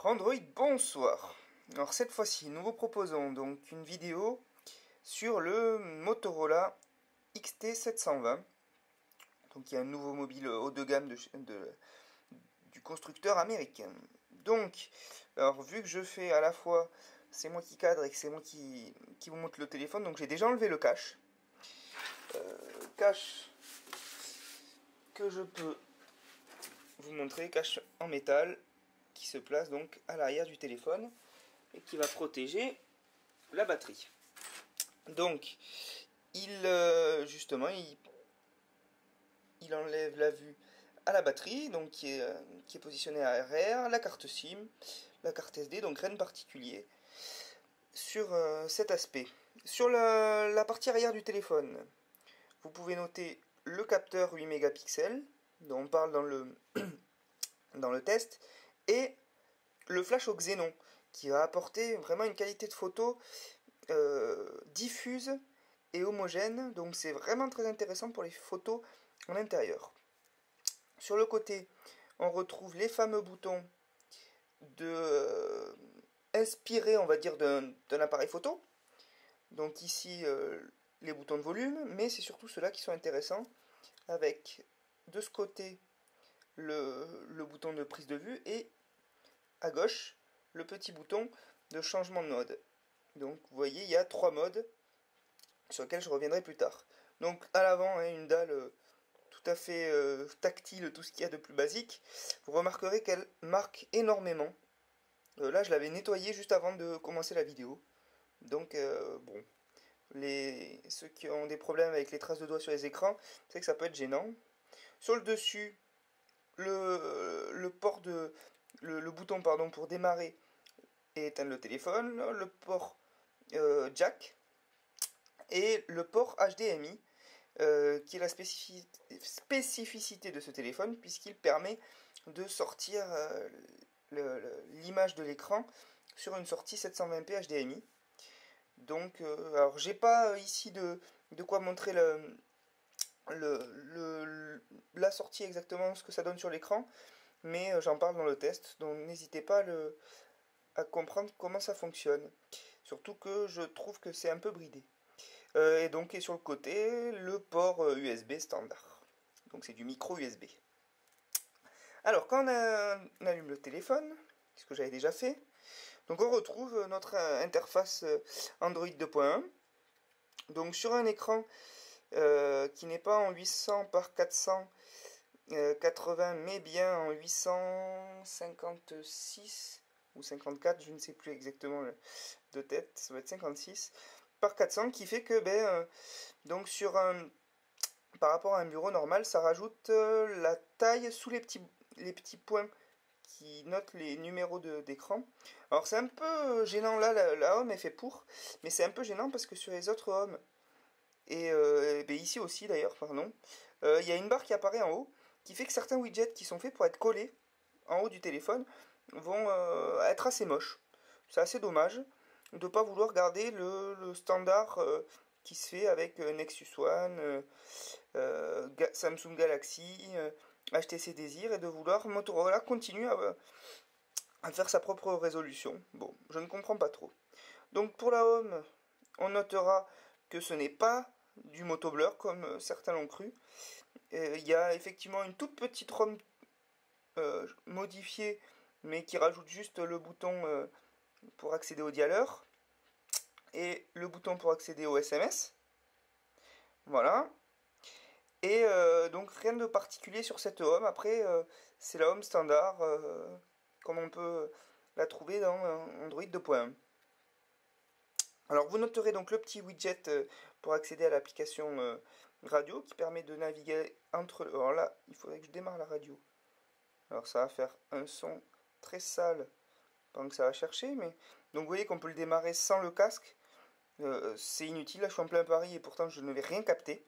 Android, bonsoir. Alors cette fois-ci, nous vous proposons donc une vidéo sur le Motorola XT720. Donc il y a un nouveau mobile haut de gamme du constructeur américain. Donc, alors vu que je fais à la fois, c'est moi qui cadre et que c'est moi qui vous montre le téléphone, donc j'ai déjà enlevé le cache. Cache que je peux vous montrer, cache en métal, qui se place donc à l'arrière du téléphone et qui va protéger la batterie. Donc, justement, il enlève la vue à la batterie, donc qui est positionnée à l'arrière, la carte SIM, la carte SD, donc rien de particulier sur cet aspect. Sur la partie arrière du téléphone, vous pouvez noter le capteur 8 mégapixels, dont on parle dans le test, et le flash au xénon, qui va apporter vraiment une qualité de photo diffuse et homogène, donc c'est vraiment très intéressant pour les photos en intérieur. Sur le côté, on retrouve les fameux boutons inspirés, on va dire, d'un appareil photo. Donc ici, les boutons de volume, mais c'est surtout ceux-là qui sont intéressants, avec de ce côté le bouton de prise de vue et à gauche le petit bouton de changement de mode. Donc vous voyez, il y a 3 modes sur lesquels je reviendrai plus tard. Donc à l'avant, une dalle tout à fait tactile, tout ce qu'il y a de plus basique. Vous remarquerez qu'elle marque énormément. Là, je l'avais nettoyée juste avant de commencer la vidéo. Donc bon, ceux qui ont des problèmes avec les traces de doigts sur les écrans, c'est que ça peut être gênant. Sur le dessus, le bouton pour démarrer et éteindre le téléphone, le port jack et le port HDMI, qui est la spécificité de ce téléphone, puisqu'il permet de sortir l'image de l'écran sur une sortie 720p HDMI. Donc, alors j'ai pas ici de quoi montrer la sortie exactement, ce que ça donne sur l'écran, mais j'en parle dans le test, donc n'hésitez pas à comprendre comment ça fonctionne. Surtout que je trouve que c'est un peu bridé. Et donc, sur le côté, le port USB standard. Donc c'est du micro USB. Alors, quand on allume le téléphone, ce que j'avais déjà fait, donc on retrouve notre interface Android 2.1. Donc sur un écran qui n'est pas en 800 par 480, mais bien en 856 ou 54, je ne sais plus exactement de tête, ça va être 56 par 400, qui fait que donc par rapport à un bureau normal, ça rajoute la taille sous les petits points qui notent les numéros d'écran. Alors c'est un peu gênant, là la home est fait pour, mais c'est un peu gênant parce que sur les autres homes, et ici aussi d'ailleurs, pardon, il y a une barre qui apparaît en haut, qui fait que certains widgets qui sont faits pour être collés en haut du téléphone vont être assez moches. C'est assez dommage de ne pas vouloir garder le standard qui se fait avec Nexus One, Samsung Galaxy, HTC Desir, et de vouloir Motorola continue à faire sa propre résolution. Bon, je ne comprends pas trop. Donc pour la home, on notera que ce n'est pas du motoblur comme certains l'ont cru. Il y a effectivement une toute petite ROM modifiée, mais qui rajoute juste le bouton pour accéder au dialer et le bouton pour accéder au SMS. Voilà. Et donc rien de particulier sur cette home. Après, c'est la home standard, comme on peut la trouver dans Android 2.1. Alors vous noterez donc le petit widget pour accéder à l'application radio, qui permet de naviguer entre... Alors là, il faudrait que je démarre la radio. Alors ça va faire un son très sale pendant que ça va chercher, mais... Donc vous voyez qu'on peut le démarrer sans le casque. C'est inutile, là je suis en plein Paris et pourtant je ne vais rien capter,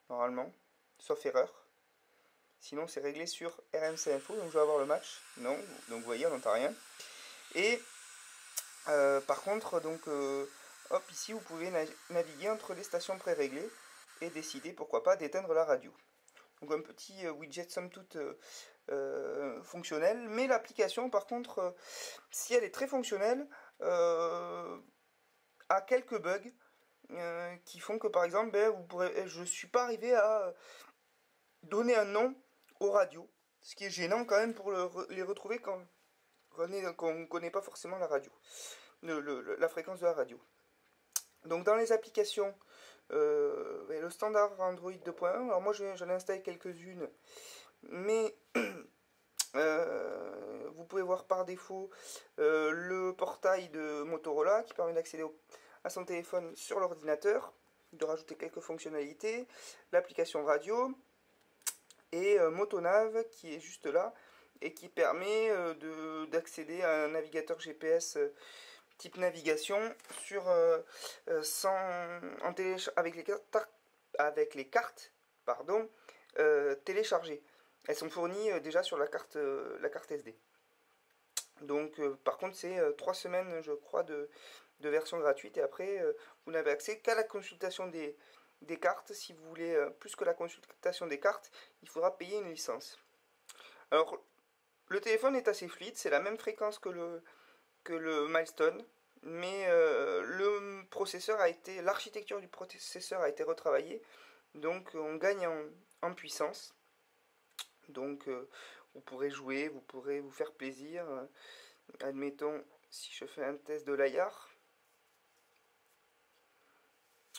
normalement, sauf erreur. Sinon c'est réglé sur RMC Info, donc je vais avoir le match. Non, donc vous voyez, on n'entend rien. Et par contre, donc, hop, ici vous pouvez naviguer entre les stations préréglées et décider, pourquoi pas, d'éteindre la radio. Donc un petit widget somme toute fonctionnel, mais l'application par contre, si elle est très fonctionnelle, a quelques bugs qui font que par exemple, je ne suis pas arrivé à donner un nom aux radios, ce qui est gênant quand même pour les retrouver quand on ne connaît pas forcément la radio, la fréquence de la radio. Donc dans les applications, le standard Android 2.1, alors moi j'en ai installé quelques-unes, mais vous pouvez voir par défaut le portail de Motorola qui permet d'accéder à son téléphone sur l'ordinateur, de rajouter quelques fonctionnalités, l'application radio, et Motonav qui est juste là et qui permet d'accéder à un navigateur GPS type navigation sur avec les cartes téléchargées. Elles sont fournies déjà sur la carte SD. Donc par contre c'est 3 semaines je crois de version gratuite et après vous n'avez accès qu'à la consultation des cartes. Si vous voulez plus que la consultation des cartes, il faudra payer une licence. Alors le téléphone est assez fluide, c'est la même fréquence que le Milestone, mais l'architecture du processeur a été retravaillée, donc on gagne en puissance. Donc vous pourrez jouer, vous pourrez vous faire plaisir. Admettons, si je fais un test de l'IAR,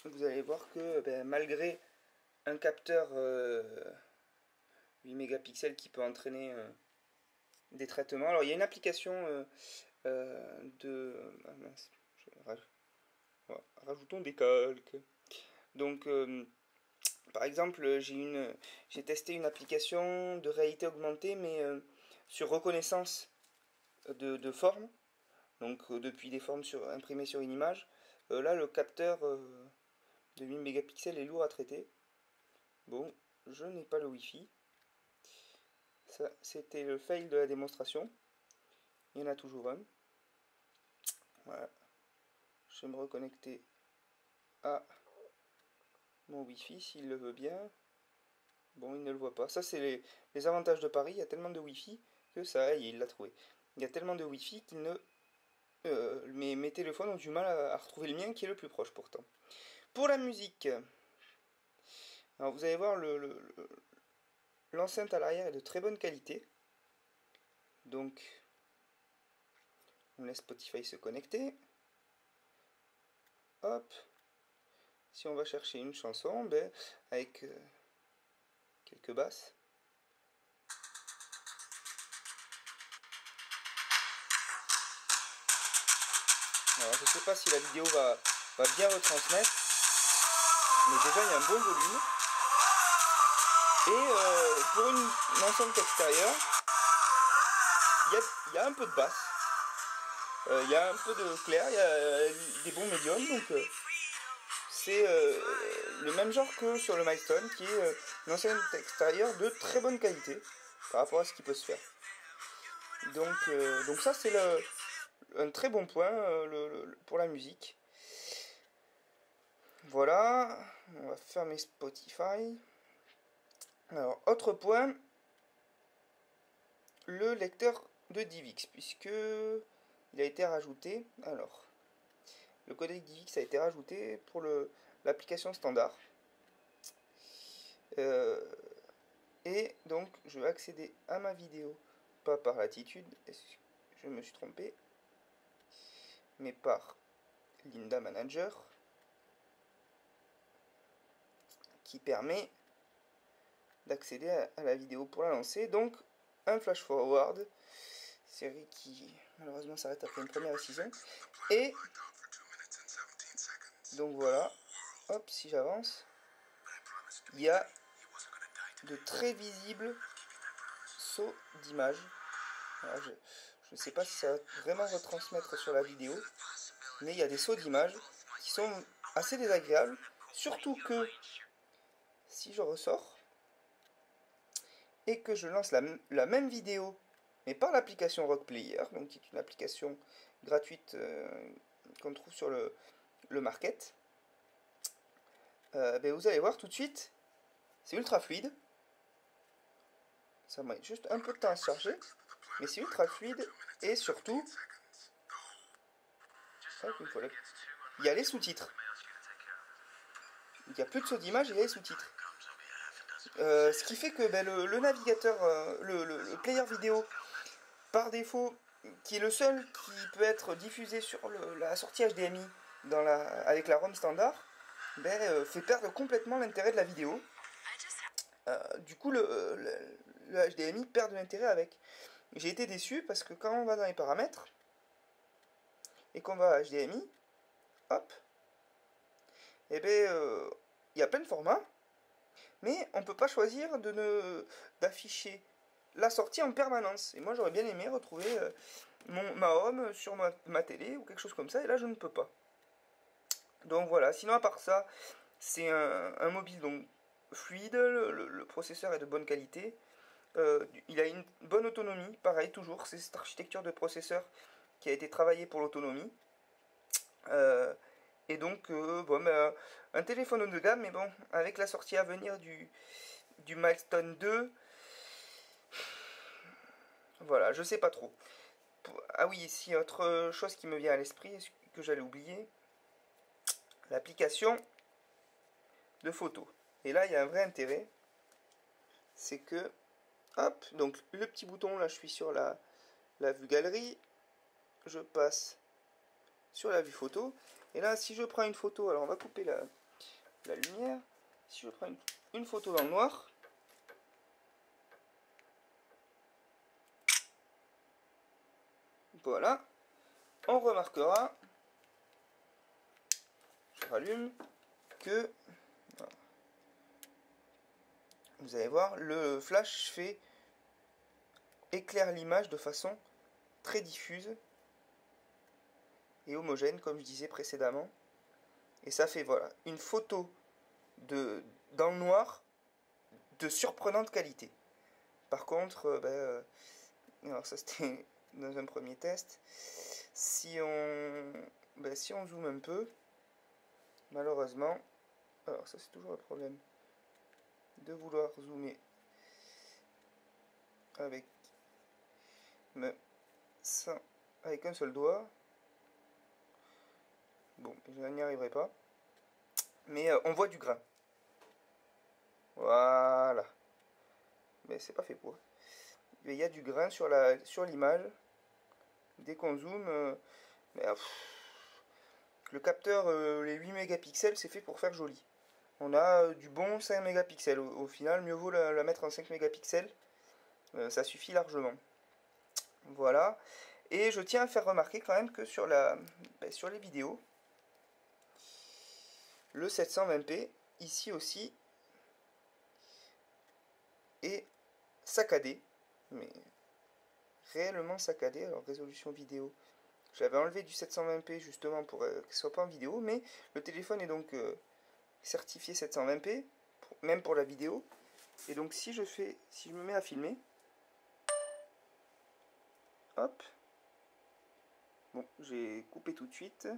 vous allez voir que malgré un capteur 8 mégapixels qui peut entraîner des traitements, alors il y a une application rajoutons des calques. Donc par exemple j'ai testé une application de réalité augmentée mais sur reconnaissance de formes, donc depuis des formes imprimées sur une image. Là le capteur de 8 mégapixels est lourd à traiter. Bon, je n'ai pas le Wi-Fi. Ça, c'était le fail de la démonstration. Il y en a toujours un. Voilà. Je vais me reconnecter à mon Wi-Fi s'il le veut bien. Bon, il ne le voit pas. Ça, c'est les avantages de Paris. Il y a tellement de Wi-Fi que ça, il l'a trouvé. Il y a tellement de Wi-Fi qu'il ne... mes téléphones ont du mal à retrouver le mien qui est le plus proche pourtant. Pour la musique, alors vous allez voir l'enceinte à l'arrière est de très bonne qualité. Donc on laisse Spotify se connecter. Hop. Si on va chercher une chanson, avec quelques basses. Alors je ne sais pas si la vidéo va bien retransmettre, mais déjà il y a un bon volume. Et pour une enceinte extérieure, il y a un peu de basse, il y a un peu de clair, il y a des bons médiums, donc c'est le même genre que sur le Milestone, qui est une enceinte extérieure de très bonne qualité par rapport à ce qui peut se faire. Donc ça c'est un très bon point pour la musique. Voilà, on va fermer Spotify. Alors, autre point, le lecteur de DivX, puisque il a été rajouté. Alors, le codec DivX a été rajouté pour l'application standard. Et donc, je vais accéder à ma vidéo, pas par Latitude, je me suis trompé, mais par Linda Manager, qui permet d'accéder à la vidéo pour la lancer. Donc un flash forward, série qui malheureusement s'arrête après une première saison. Et donc voilà, hop, si j'avance, il y a de très visibles sauts d'image. Je ne sais pas si ça va vraiment retransmettre sur la vidéo, mais il y a des sauts d'image qui sont assez désagréables, surtout que si je ressors et que je lance la même vidéo, mais par l'application Rock Player, donc qui est une application gratuite qu'on trouve sur le market, vous allez voir tout de suite, c'est ultra fluide. Ça met juste un peu de temps à se charger, mais c'est ultra fluide et surtout, hop, il y a les sous-titres. Il n'y a plus de saut d'image, il y a les sous-titres. Ce qui fait que le navigateur, le player vidéo, par défaut, qui est le seul qui peut être diffusé sur la sortie HDMI avec la ROM standard, fait perdre complètement l'intérêt de la vidéo. Du coup, le HDMI perd de l'intérêt avec. J'ai été déçu parce que quand on va dans les paramètres et qu'on va à HDMI, hop, il y a plein de formats, mais on ne peut pas choisir d'afficher la sortie en permanence. Et moi, j'aurais bien aimé retrouver ma home sur ma télé ou quelque chose comme ça, et là, je ne peux pas. Donc voilà, sinon à part ça, c'est un mobile donc fluide, le processeur est de bonne qualité, il a une bonne autonomie, pareil toujours, c'est cette architecture de processeur qui a été travaillée pour l'autonomie. Et donc, un téléphone haut de gamme, mais bon, avec la sortie à venir du Milestone 2, voilà, je sais pas trop. Ah oui, ici, autre chose qui me vient à l'esprit, que j'allais oublier, l'application de photos. Et là, il y a un vrai intérêt, c'est que, hop, donc le petit bouton, là, je suis sur la vue galerie, je passe sur la vue photo, et là, si je prends une photo, alors on va couper la lumière, si je prends une photo dans le noir, voilà, on remarquera, je rallume, que, vous allez voir, le flash éclaire l'image de façon très diffuse et homogène, comme je disais précédemment. Et ça fait, voilà, une photo dans le noir de surprenante qualité. Par contre, alors ça c'était dans un premier test. Si on zoome un peu, malheureusement, alors ça c'est toujours le problème de vouloir zoomer avec un seul doigt. Bon, je n'y arriverai pas. Mais on voit du grain. Voilà. Mais c'est pas fait pour. Il y a du grain sur l'image. Dès qu'on zoome, le capteur, les 8 mégapixels, c'est fait pour faire joli. On a du bon 5 mégapixels. Au final, mieux vaut la mettre en 5 mégapixels. Ça suffit largement. Voilà. Et je tiens à faire remarquer quand même que sur les vidéos, le 720p, ici aussi, est saccadé. Mais réellement saccadé. Alors, résolution vidéo. J'avais enlevé du 720p justement pour qu'il ne soit pas en vidéo. Mais le téléphone est donc certifié 720p, même pour la vidéo. Et donc si je me mets à filmer, hop, bon, j'ai coupé tout de suite,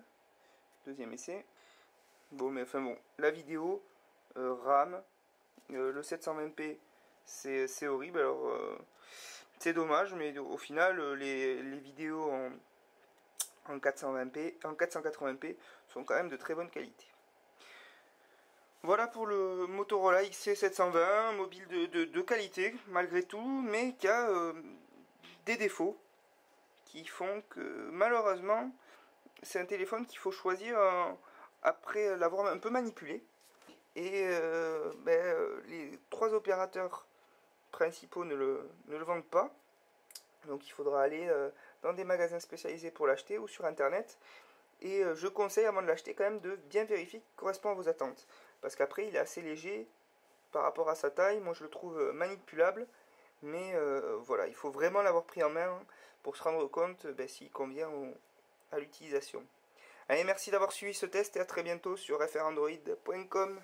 deuxième essai. Bon, mais enfin bon, la vidéo rame, le 720p c'est horrible, alors c'est dommage, mais au final les vidéos en 480p sont quand même de très bonne qualité. Voilà pour le Motorola XC720, un mobile de qualité malgré tout, mais qui a des défauts qui font que malheureusement c'est un téléphone qu'il faut choisir après l'avoir un peu manipulé. Et les 3 opérateurs principaux ne le vendent pas. Donc il faudra aller dans des magasins spécialisés pour l'acheter ou sur internet. Et je conseille avant de l'acheter quand même de bien vérifier qu'il correspond à vos attentes. Parce qu'après il est assez léger par rapport à sa taille. Moi je le trouve manipulable. Mais voilà, il faut vraiment l'avoir pris en main pour se rendre compte s'il convient à l'utilisation. Allez, merci d'avoir suivi ce test et à très bientôt sur frandroid.com.